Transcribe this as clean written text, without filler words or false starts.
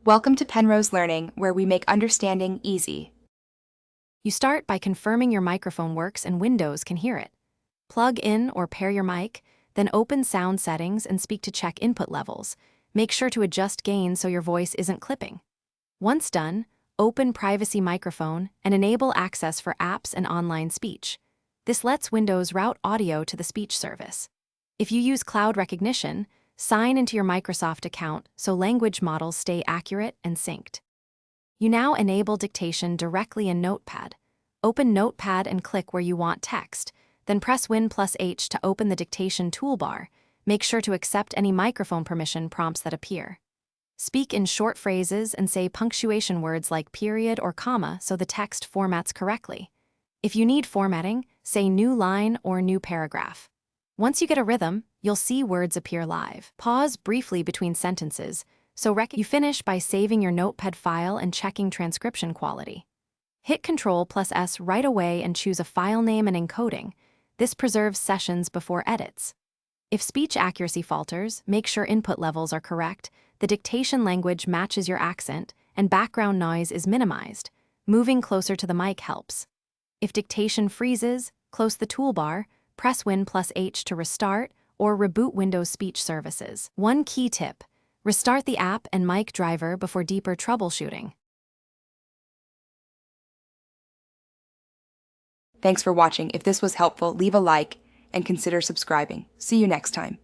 Welcome to Penrose Learning, where we make understanding easy. You start by confirming your microphone works and Windows can hear it. Plug in or pair your mic, then open sound settings and speak to check input levels. Make sure to adjust gain so your voice isn't clipping. Once done, open Privacy Microphone and enable access for apps and online speech. This lets Windows route audio to the speech service. If you use cloud recognition, sign into your Microsoft account so language models stay accurate and synced. You now enable dictation directly in Notepad. Open Notepad and click where you want text, then press Win+H to open the dictation toolbar. Make sure to accept any microphone permission prompts that appear. Speak in short phrases and say punctuation words like period or comma so the text formats correctly. If you need formatting, say new line or new paragraph. Once you get a rhythm, you'll see words appear live. Pause briefly between sentences, so you finish by saving your Notepad file and checking transcription quality. Hit Ctrl+S right away and choose a file name and encoding. This preserves sessions before edits. If speech accuracy falters, make sure input levels are correct, the dictation language matches your accent, and background noise is minimized. Moving closer to the mic helps. If dictation freezes, close the toolbar, press Win+H to restart, or reboot Windows speech services. One key tip: restart the app and mic driver before deeper troubleshooting. Thanks for watching. If this was helpful, leave a like and consider subscribing. See you next time.